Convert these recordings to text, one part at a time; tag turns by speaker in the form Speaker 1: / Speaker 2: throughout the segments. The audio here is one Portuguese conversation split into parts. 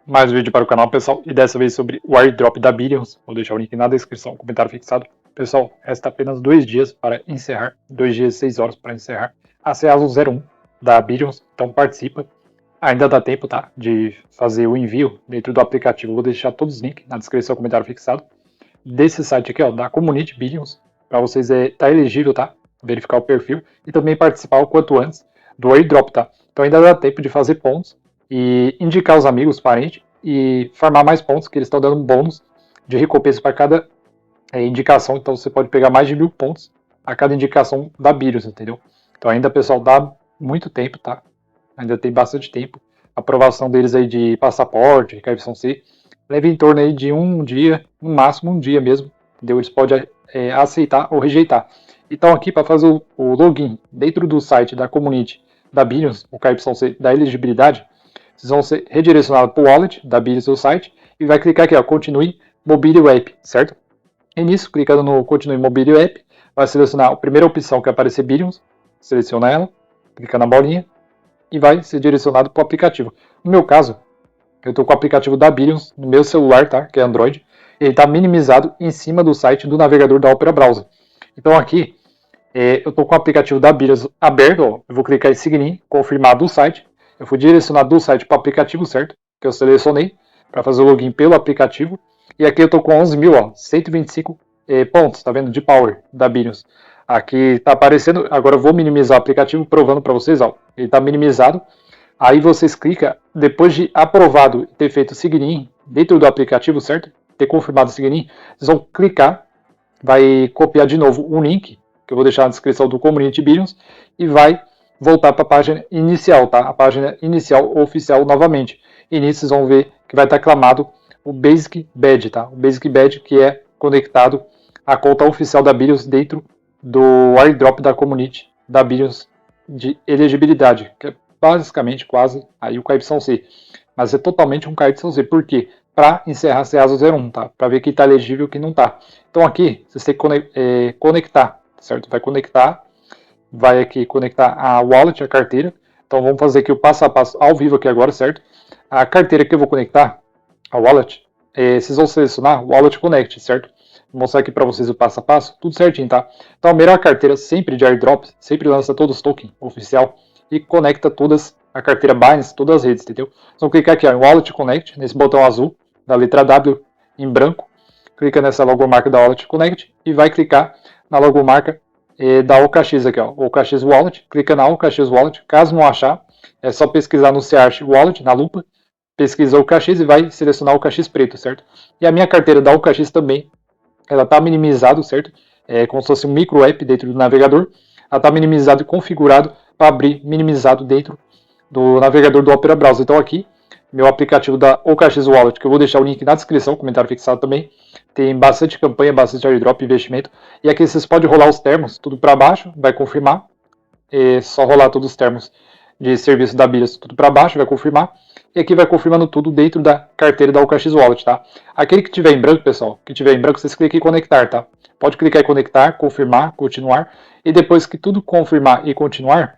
Speaker 1: Mais um vídeo para o canal, pessoal, e dessa vez sobre o airdrop da Billions. Vou deixar o link na descrição, comentário fixado. Pessoal, resta apenas 2 dias para encerrar, 2 dias e 6 horas para encerrar a CEASO 01 da Billions, então participa. Ainda dá tempo, tá, de fazer o envio dentro do aplicativo. Vou deixar todos os links na descrição, comentário fixado. Desse site aqui, ó, da Community Billions, para vocês tá elegível, tá, verificar o perfil e também participar o quanto antes do airdrop, tá. Então ainda dá tempo de fazer pontos e indicar os amigos, parentes e farmar mais pontos, que eles estão dando um bônus de recompensa para cada indicação. Então você pode pegar mais de 1000 pontos a cada indicação da Billions, entendeu? Então ainda, pessoal, dá muito tempo, tá? Ainda tem bastante tempo. A aprovação deles aí de passaporte, KYC, leva em torno aí de um dia, no máximo um dia mesmo, entendeu? Eles podem aceitar ou rejeitar. Então aqui, para fazer o login dentro do site da Community da Billions, o KYC da elegibilidade, vocês vão ser redirecionados para o wallet da Billions do site e vai clicar aqui, ó, Continue Mobile App, certo? E nisso, clicando no Continue Mobile App, vai selecionar a primeira opção que aparecer Billions, seleciona ela, clica na bolinha e vai ser direcionado para o aplicativo. No meu caso, eu estou com o aplicativo da Billions no meu celular, tá? Que é Android. Ele está minimizado em cima do site do navegador da Opera Browser. Então aqui, eu estou com o aplicativo da Billions aberto, ó, eu vou clicar em Sign, confirmar do site. Eu fui direcionado do site para o aplicativo, certo? Que eu selecionei para fazer o login pelo aplicativo. E aqui eu estou com 11.125 pontos, tá vendo? De power da Billions. Aqui está aparecendo, agora eu vou minimizar o aplicativo provando para vocês, ó. Ele está minimizado. Aí vocês clicam, depois de aprovado e ter feito o sign-in dentro do aplicativo, certo? Ter confirmado o sign-in, vocês vão clicar, vai copiar de novo um link, que eu vou deixar na descrição do Community Billions, e vai voltar para a página inicial, tá? A página inicial oficial novamente. E nisso vocês vão ver que vai estar clamado o Basic Badge, tá? O Basic Badge que é conectado à conta oficial da Billions dentro do airdrop da Community da Billions de elegibilidade, que é basicamente quase aí o KYC, mas é totalmente um KYC, por quê? Para encerrar a CEASO 01, tá? Para ver quem está elegível e quem não está. Então aqui, você tem que conectar, certo? Vai conectar, vai aqui conectar a wallet, a carteira. Então vamos fazer aqui o passo a passo ao vivo aqui agora, certo? A carteira que eu vou conectar, a wallet, vocês vão selecionar o Wallet Connect, certo? Vou mostrar aqui para vocês o passo a passo, tudo certinho, tá? Então a melhor carteira sempre de airdrop, sempre lança todos os tokens oficial e conecta todas a carteira Binance, todas as redes, entendeu? Então clicar aqui ó, em Wallet Connect, nesse botão azul da letra W em branco, clica nessa logomarca da Wallet Connect e vai clicar na logomarca da OKX aqui, ó, OKX Wallet, clica na OKX Wallet, caso não achar, é só pesquisar no Search Wallet, na lupa, pesquisa o OKX e vai selecionar o OKX preto, certo? E a minha carteira da OKX também, ela está minimizado, certo? É como se fosse um micro app dentro do navegador, ela está minimizado e configurado para abrir minimizado dentro do navegador do Opera Browser. Então aqui, meu aplicativo da OKX Wallet, que eu vou deixar o link na descrição, comentário fixado também, tem bastante campanha, bastante airdrop, investimento, e aqui vocês podem rolar os termos, tudo para baixo, vai confirmar, só rolar todos os termos de serviço da Billions, tudo para baixo, vai confirmar, e aqui vai confirmando tudo dentro da carteira da OKX Wallet, tá? Aquele que tiver em branco, pessoal, que tiver em branco, vocês clicam em conectar, tá? Pode clicar em conectar, confirmar, continuar, e depois que tudo confirmar e continuar,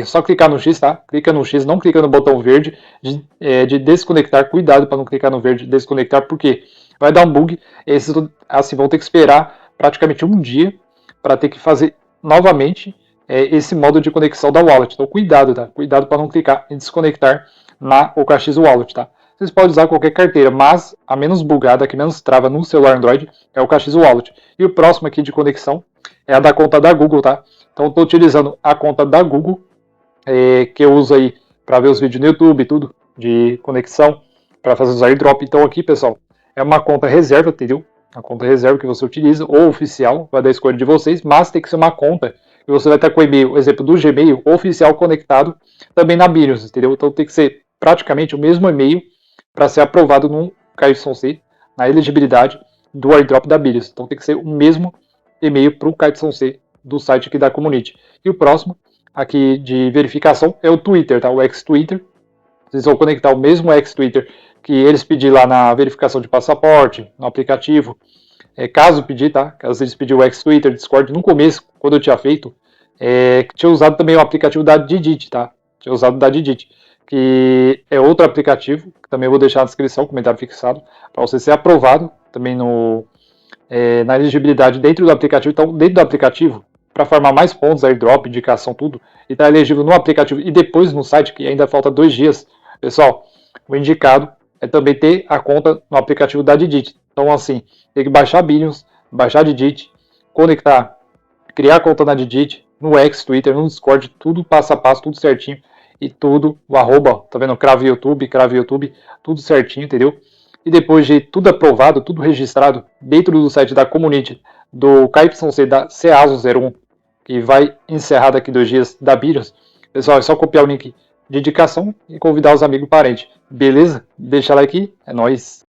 Speaker 1: só clicar no X, tá? Clica no X, não clica no botão verde de desconectar. Cuidado para não clicar no verde de desconectar, porque vai dar um bug. Esses assim, vão ter que esperar praticamente um dia para ter que fazer novamente esse modo de conexão da wallet. Então cuidado, tá? Cuidado para não clicar em desconectar na OKX Wallet, tá? Vocês podem usar qualquer carteira, mas a menos bugada, a que menos trava no celular Android é o OKX Wallet. E o próximo aqui de conexão é a da conta da Google, tá? Então estou utilizando a conta da Google, que eu uso aí para ver os vídeos no YouTube, tudo, de conexão, para fazer os airdrop. Então aqui, pessoal, é uma conta reserva, entendeu? A conta reserva que você utiliza, ou oficial, vai dar a escolha de vocês, mas tem que ser uma conta que você vai estar com o e-mail, exemplo do Gmail, oficial conectado também na Billions, entendeu? Então tem que ser praticamente o mesmo e-mail para ser aprovado no KYC, na elegibilidade do airdrop da Billions. Então tem que ser o mesmo e-mail para o KYC do site aqui da Community. E o próximo aqui de verificação é o Twitter, tá? O X-Twitter. Vocês vão conectar o mesmo X-Twitter que eles pediram lá na verificação de passaporte, no aplicativo. Caso pedir, tá? Caso eles pedirem o X-Twitter, Discord, no começo, quando eu tinha feito, tinha usado também o aplicativo da Didit, tá? Tinha usado da Didit. que é outro aplicativo, que também vou deixar na descrição, comentário fixado, para você ser aprovado também na elegibilidade dentro do aplicativo. Então, dentro do aplicativo, para formar mais pontos, airdrop, indicação, tudo, e estar elegível no aplicativo e depois no site, que ainda falta 2 dias, pessoal, o indicado é também ter a conta no aplicativo da Didit. Então, assim, tem que baixar a Billions, baixar a Didit, conectar, criar a conta na Didit, no X, Twitter, no Discord, tudo passo a passo, tudo certinho. E tudo, o arroba, tá vendo? Crave YouTube, tudo certinho, entendeu? E depois de tudo aprovado, tudo registrado dentro do site da community do KYC da CEASO01, que vai encerrar daqui 2 dias da Billions, pessoal, é só copiar o link de indicação e convidar os amigos e parentes. Beleza? Deixa like, é nóis!